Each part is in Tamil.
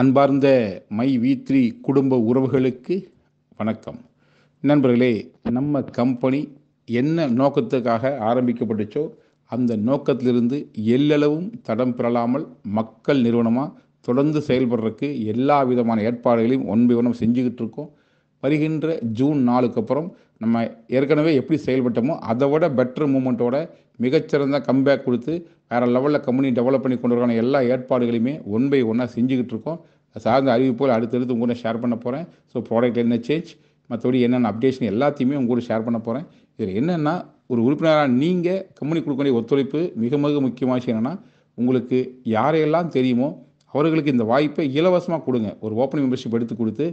அன்பார்ந்த மை வி3 குடும்ப உறவுகளுக்கு வணக்கம். நண்பர்களே, நம்ம கம்பெனி என்ன நோக்கத்துக்காக ஆரம்பிக்கப்பட்டுச்சோ அந்த நோக்கத்திலிருந்து எல்லளவும் தடம் பெறலாமல் மக்கள் நிறுவனமாக தொடர்ந்து செயல்படுறதுக்கு எல்லா விதமான ஏற்பாடுகளையும் ஒன் பை ஒன் செஞ்சுக்கிட்டு இருக்கோம். வருகின்ற ஜூன் 4க்கு அப்புறம் நம்ம ஏற்கனவே எப்படி செயல்பட்டோமோ அதை விட பெட்டர் மூமெண்ட்டோட மிகச்சிறந்த கம்பேக் கொடுத்து வேறு லெவலில் கம்பெனி டெவலப் பண்ணி கொண்டு வரக்கான எல்லா ஏற்பாடுகளையுமே ஒன் பை ஒன்னாக செஞ்சுக்கிட்டு இருக்கோம். சார்ந்த அறிவிப்புகள் அடுத்தடுத்து உங்க கூட ஷேர் பண்ண போகிறேன். ஸோ ப்ராடக்ட் என்ன சேஞ்ச், மற்றபடி என்னென்ன அப்டேஷன் எல்லாத்தையுமே உங்க கூட ஷேர் பண்ண போகிறேன். இதில் என்னென்னா, ஒரு உறுப்பினராக நீங்கள் கம்பெனி கொடுக்கக்கூடிய ஒத்துழைப்பு மிக மிக முக்கியமான விஷயம் என்னென்னா, உங்களுக்கு யாரையெல்லாம் தெரியுமோ அவர்களுக்கு இந்த வாய்ப்பை இலவசமாக கொடுங்க. ஒரு ஓப்பன் மெம்பர்ஷிப் எடுத்து கொடுத்து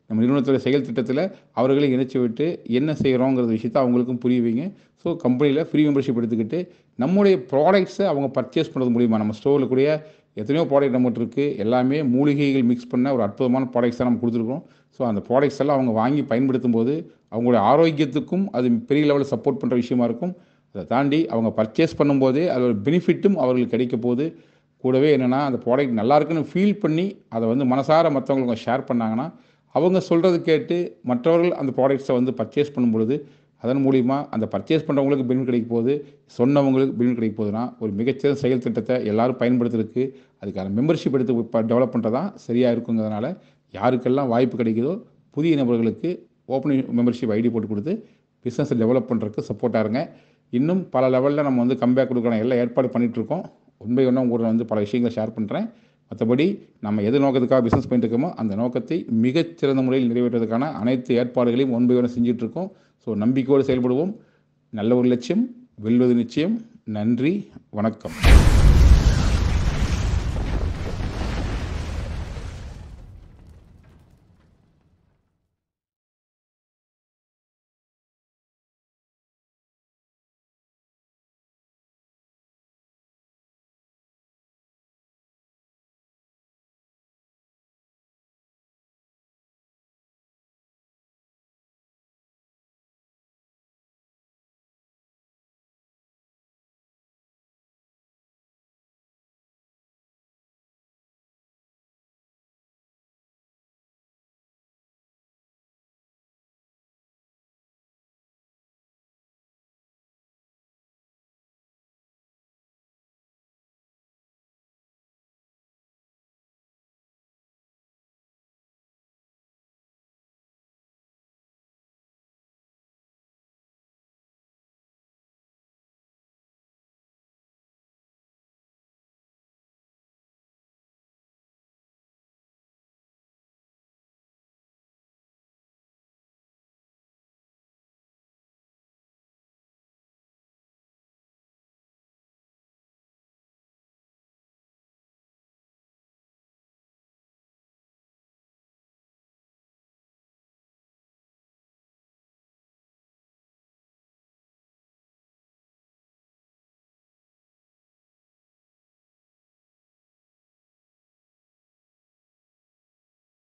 நம்ம நிறுவனத்தோட செயல் திட்டத்தில் அவர்களை இணைச்சி விட்டு என்ன செய்கிறோங்கிற விஷயத்தை அவங்களுக்கும் புரிய வைங்க. ஸோ கம்பெனியில் ஃப்ரீ மெம்பர்ஷிப் எடுத்துக்கிட்டு நம்முடைய ப்ராடக்ட்ஸை அவங்க பர்ச்சேஸ் பண்ணுறது மூலிமா நம்ம ஸ்டோரில் கூடிய எத்தனையோ ப்ராடக்ட் நம்மகிட்ட இருக்குது. எல்லாமே மூலிகைகள் மிக்ஸ் பண்ண ஒரு அற்புதமான ப்ராடக்ட்ஸாக நம்ம கொடுத்துருக்கோம். ஸோ அந்த ப்ராடக்ட்ஸ் எல்லாம் அவங்க வாங்கி பயன்படுத்தும் போது அவங்களுடைய ஆரோக்கியத்துக்கும் அது பெரிய லெவலில் சப்போர்ட் பண்ணுற விஷயமா இருக்கும். அதை தாண்டி அவங்க பர்ச்சேஸ் பண்ணும்போதே அதோட பெனிஃபிட்டும் அவர்களுக்கு கிடைக்க போகுது. கூடவே என்னென்னா, அந்த ப்ராடக்ட் நல்லா இருக்குன்னு ஃபீல் பண்ணி அதை மனசார மற்றவங்களுக்கு ஷேர் பண்ணாங்கன்னா, அவங்க சொல்கிறது கேட்டு மற்றவர்கள் அந்த ப்ராடக்ட்ஸை பர்ச்சேஸ் பண்ணும்பொழுது அதன் மூலிமா அந்த பர்ச்சேஸ் பண்ணுறவங்களுக்கு பெனிஃபிட் கிடைக்க போகுது, சொன்னவங்களுக்கு பெனிஃபிட் கிடைக்க போகுதுன்னா, ஒரு மிகச்சிறந்த செயல் திட்டத்தை எல்லோரும் பயன்படுத்துறதுக்கு அதுக்கான மெம்பர்ஷிப் எடுத்து டெவலப் பண்ணுறது தான் சரியாக இருக்குங்கிறதுனால, யாருக்கெல்லாம் வாய்ப்பு கிடைக்குதோ புதிய நபர்களுக்கு ஓப்பனிங் மெம்பர்ஷிப் ஐடி போட்டு கொடுத்து பிஸ்னஸை டெவலப் பண்ணுறதுக்கு சப்போர்ட்டாக இருங்க. இன்னும் பல லெவலில் நம்ம கம்பேக் கொடுக்குற எல்லாம் ஏற்பாடு பண்ணிகிட்ருக்கோம். உண்மை ஒன்றா உங்களோட பல விஷயங்களை ஷேர் பண்ணுறேன். மற்றபடி நம்ம எது நோக்கத்துக்காக பிஸ்னஸ் பண்ணிட்டு இருக்கோமோ அந்த நோக்கத்தை மிகச்சிறந்த முறையில் நிறைவேற்றுவதற்கான அனைத்து ஏற்பாடுகளையும் ஒன் பை ஒன் செஞ்சிட்ருக்கோம். ஸோ நம்பிக்கையோடு செயல்படுவோம். நல்ல ஒரு லட்சியம், வெல்வது நிச்சயம். நன்றி, வணக்கம்.